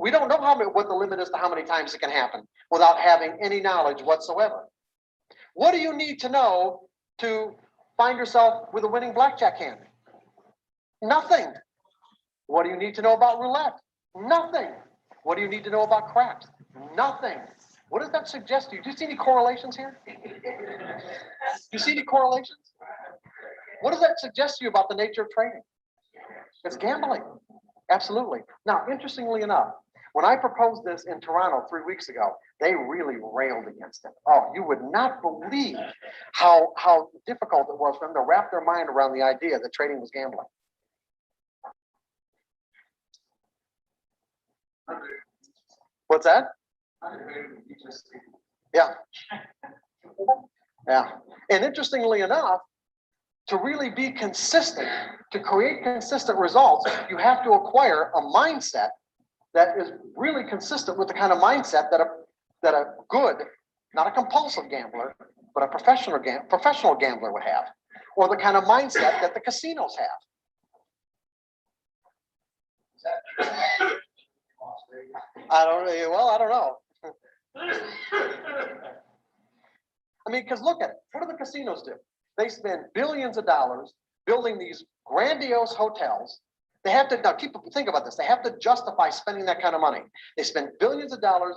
We don't know what the limit is to how many times it can happen without having any knowledge whatsoever. What do you need to know to find yourself with a winning blackjack hand? Nothing. What do you need to know about roulette? Nothing. What do you need to know about craps? Nothing. What does that suggest to you? Do you see any correlations here? Do you see any correlations? What does that suggest to you about the nature of trading? It's gambling. Absolutely. Now, interestingly enough, when I proposed this in Toronto 3 weeks ago, they really railed against it. Oh, you would not believe how difficult it was for them to wrap their mind around the idea that trading was gambling. What's that? Yeah. Yeah. And interestingly enough, to really be consistent, to create consistent results, you have to acquire a mindset that is really consistent with the kind of mindset that a good, not a compulsive gambler, but a professional gambler would have, or the kind of mindset that the casinos have. I don't know. I mean, because look at it. What do the casinos do? They spend billions of dollars building these grandiose hotels. They have to, now think about this. They have to justify spending that kind of money. They spend billions of dollars,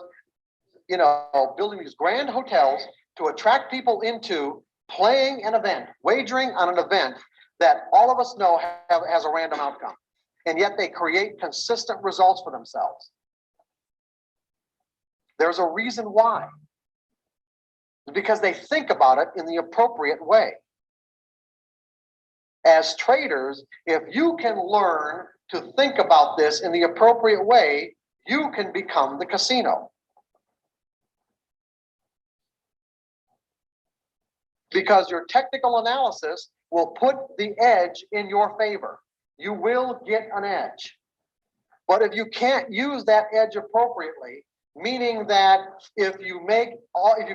building these grand hotels to attract people into playing an event, wagering on an event that all of us know has a random outcome. And yet they create consistent results for themselves. There's a reason why. Because they think about it in the appropriate way. As traders, if you can learn to think about this in the appropriate way, you can become the casino. Because your technical analysis will put the edge in your favor. You will get an edge. But if you can't use that edge appropriately, meaning that if you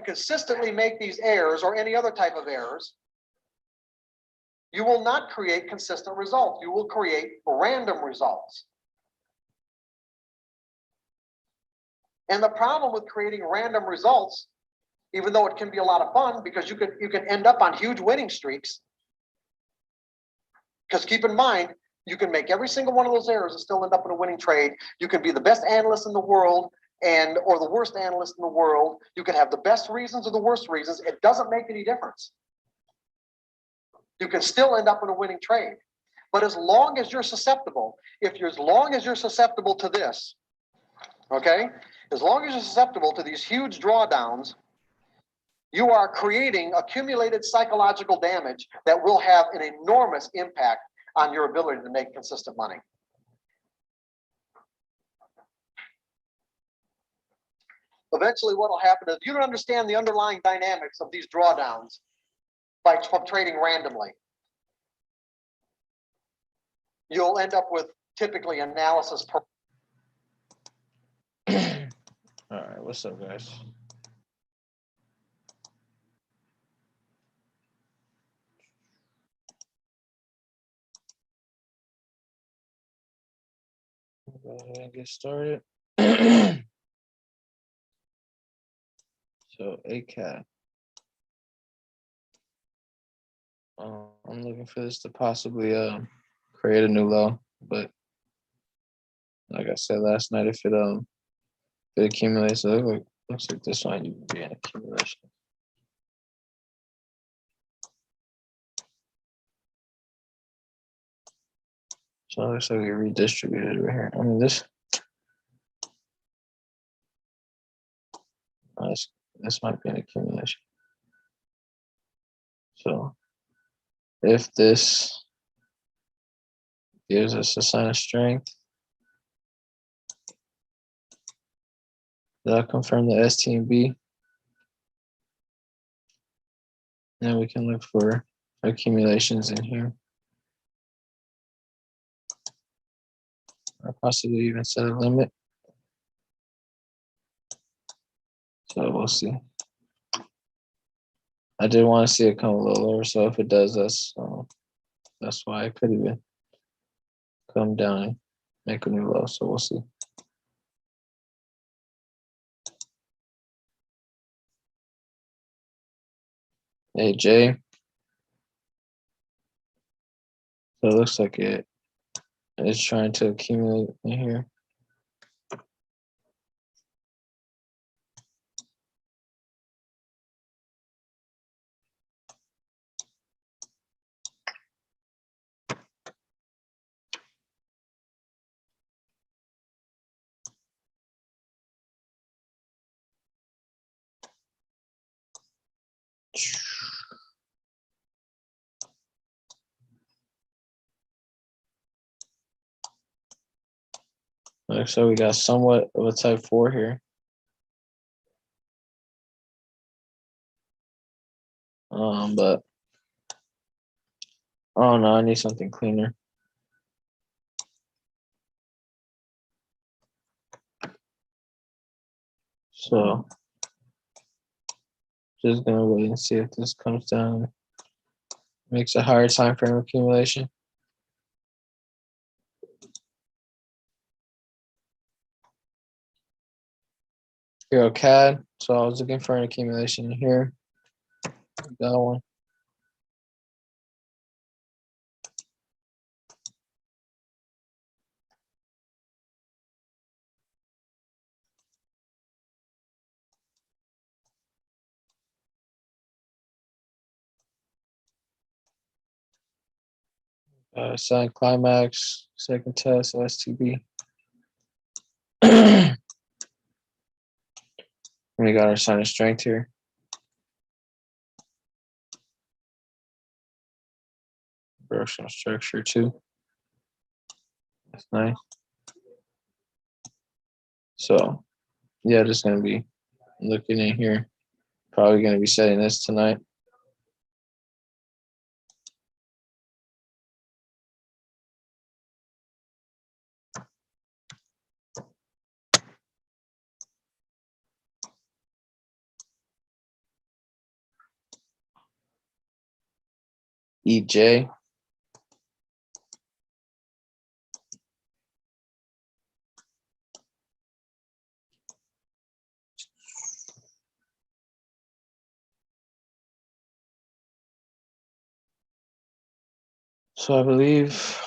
consistently make these errors or any other type of errors, you will not create consistent results. You will create random results. And the problem with creating random results, even though it can be a lot of fun, because you can end up on huge winning streaks. Because keep in mind, you can make every single one of those errors and still end up in a winning trade. You can be the best analyst in the world or the worst analyst in the world. You can have the best reasons or the worst reasons. It doesn't make any difference. You can still end up in a winning trade. But as long as you're susceptible, as long as you're susceptible to this, okay, as long as you're susceptible to these huge drawdowns, you are creating accumulated psychological damage that will have an enormous impact on your ability to make consistent money. Eventually, what will happen is, if you don't understand the underlying dynamics of these drawdowns from trading randomly, you'll end up with typically analysis. All right, what's up, guys? Go ahead and get started. So ACAT. I'm looking for this to possibly create a new low, but like I said last night, if it accumulates, it looks like this might even be an accumulation. So it looks like we redistributed right here. I mean, this might be an accumulation. So if this gives us a sign of strength, that'll confirm the STNB. Then we can look for accumulations in here. Or possibly even set a limit. So we'll see. I did want to see it come a little lower, so if it does, that's why it could even come down and make a new low. So we'll see. AJ. So it looks like it is trying to accumulate in here. So we got somewhat of a type 4 here. But oh no, I need something cleaner. So just gonna wait and see if this comes down, makes a higher time frame accumulation. Hero CAD. So I was looking for an accumulation here. Got one. Sign climax, second test, STB. We got our sign of strength here. Directional structure too. That's nice. So yeah, just gonna be looking in here. Probably gonna be setting this tonight. EJ. So I believe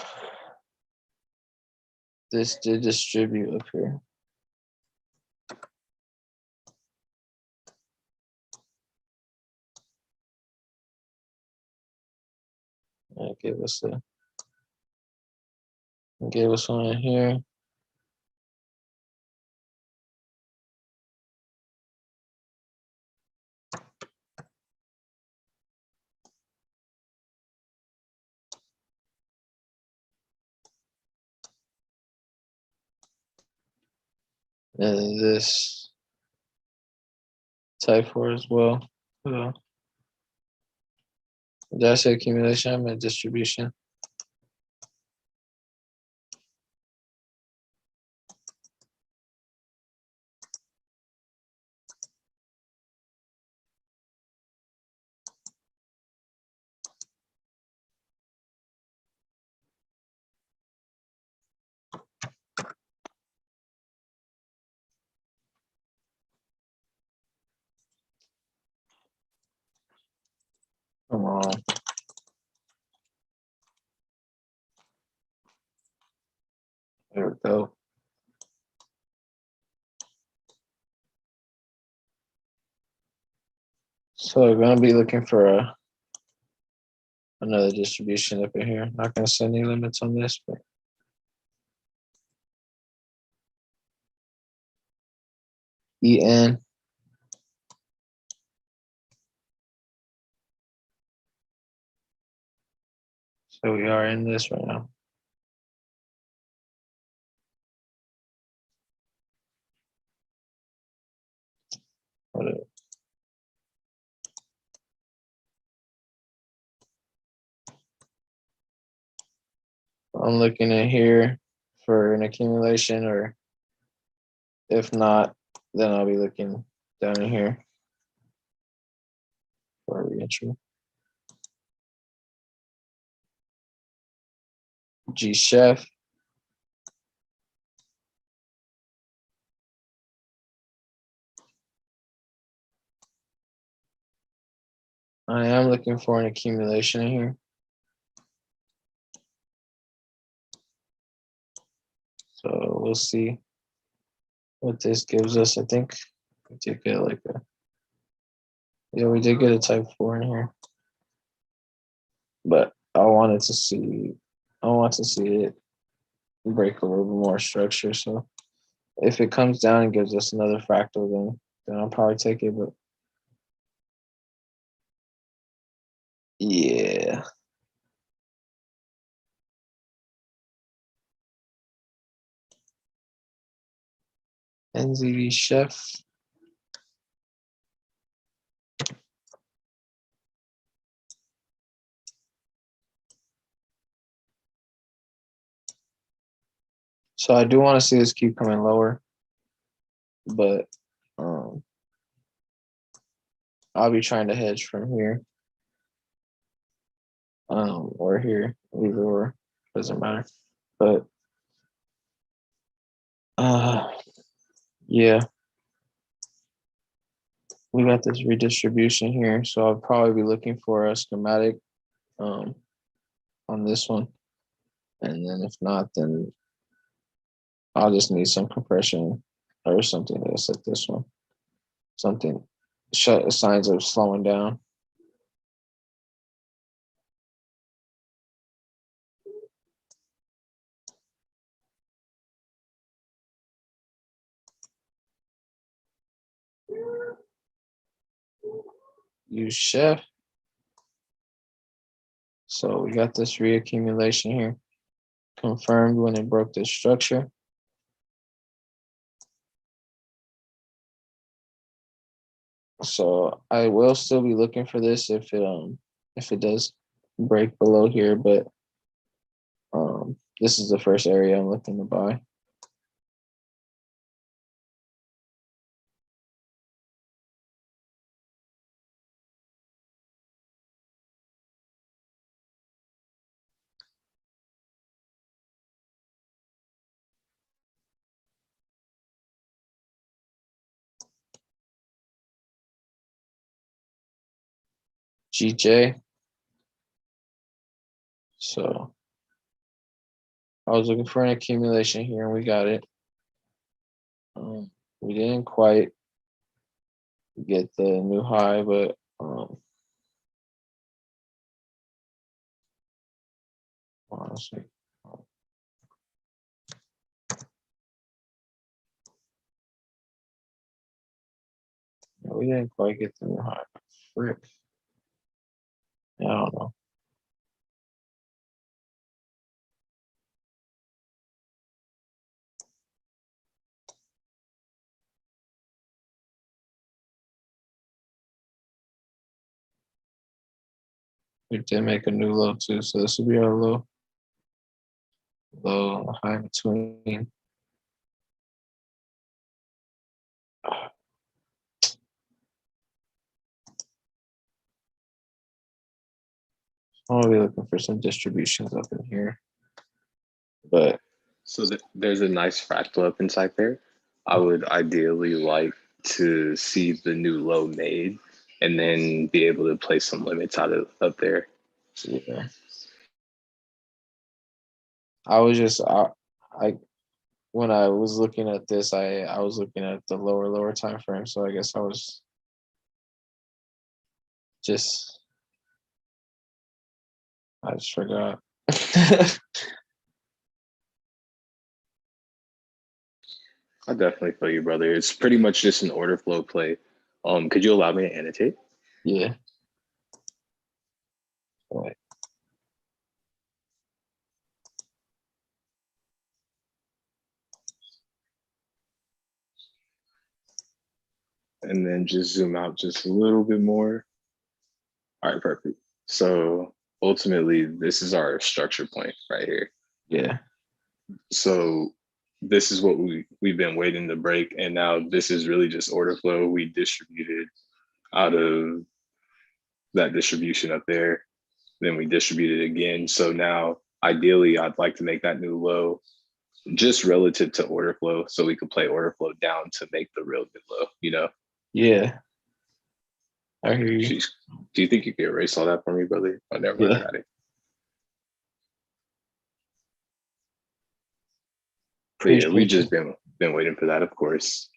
this did distribute up here. It gave us one in here. And this type 4 as well. Did I say accumulation? I meant distribution. Come on. There we go. So we're gonna be looking for another distribution up in here. Not gonna set any limits on this, but EN. So we are in this right now. Whatever. I'm looking in here for an accumulation, or if not, then I'll be looking down in here for a reentry. G Chef. I am looking for an accumulation here. So we'll see what this gives us. I think we did get like a, yeah, we did get a type 4 in here. But I want to see it break a little bit more structure. So if it comes down and gives us another fractal, then I'll probably take it. But yeah. NZD Chef. So I do want to see this keep coming lower, but I'll be trying to hedge from here, or here, either or, doesn't matter. But yeah, we got this redistribution here, so I'll probably be looking for a schematic on this one, and then if not, then I'll just need some compression or something to set this one. Something shut signs of slowing down. Use Chef. So we got this reaccumulation here, confirmed when it broke this structure. So I will still be looking for this if it does break below here, but this is the first area I'm looking to buy. GJ. So I was looking for an accumulation here and we got it. We didn't quite get the new high, but honestly, we didn't quite get the new high. Frick. I don't know. We did make a new low too, so this will be our low high between. I'll be looking for some distributions up in here, but so there's a nice fractal up inside there. I would ideally like to see the new low made and then be able to place some limits out of up there. yeah. I was just I when I was looking at this, I was looking at the lower time frame, so I guess I was just I just forgot. I definitely feel you, brother. It's pretty much just an order flow play. Could you allow me to annotate? Yeah. Right. And then just zoom out just a little bit more. All right, perfect. So ultimately, this is our structure point right here. Yeah. So this is what we've been waiting to break, and now this is really just order flow. We distributed out of that distribution up there, then we distributed again. So now ideally I'd like to make that new low just relative to order flow, so we could play order flow down to make the real new low, you know? Yeah. I hear you. Jeez. Do you think you could erase all that for me, brother? Oh, never mind. I Yeah. got it. But yeah, we Appreciate you. just been waiting for that, of course.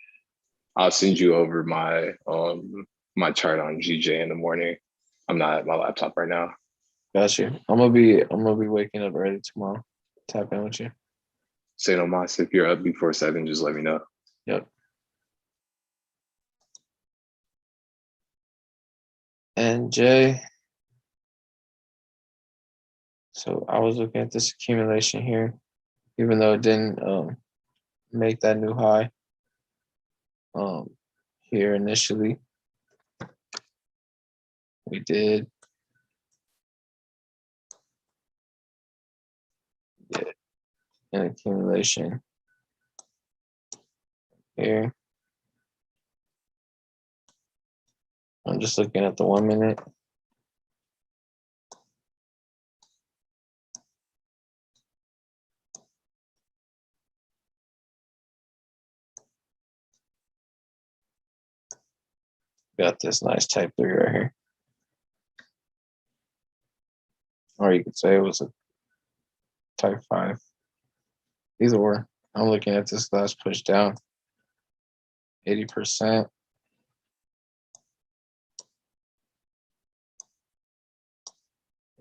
I'll send you over my my chart on GJ in the morning. I'm not at my laptop right now. Got you. I'm gonna be waking up early tomorrow. Tap in with you. Say no mas. If you're up before 7, just let me know. Yep. And Jay. So I was looking at this accumulation here, even though it didn't make that new high here initially. We did get an accumulation here. I'm just looking at the 1 minute. Got this nice type 3 right here. Or you could say it was a type 5. Either or. I'm looking at this last push down. 80%.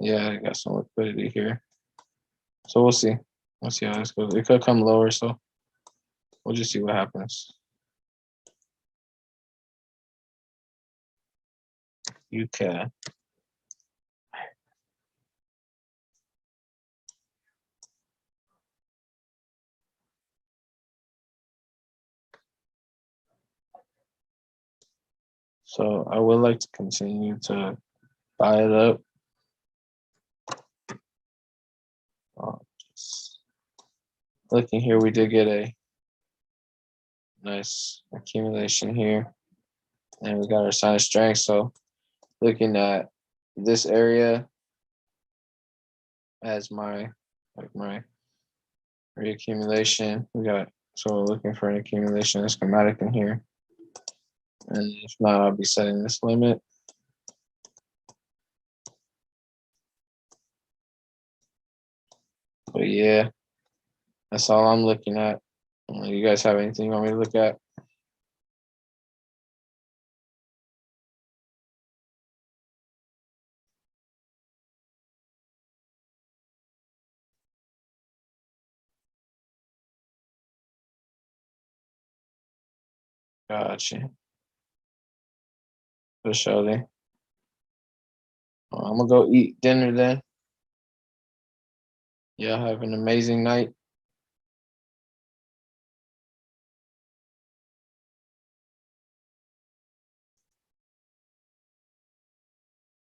Yeah, I got some liquidity here. So we'll see. We'll see how this goes. It could come lower, so we'll just see what happens. You can. So I would like to continue to buy it up. Just looking here, we did get a nice accumulation here. And we got our sign of strength. So looking at this area as my reaccumulation. So we're looking for an accumulation schematic in here. And if not, I'll be setting this limit. But yeah, that's all I'm looking at. You guys have anything you want me to look at? Gotcha. For sure then. I'm gonna go eat dinner then. Y'all have an amazing night.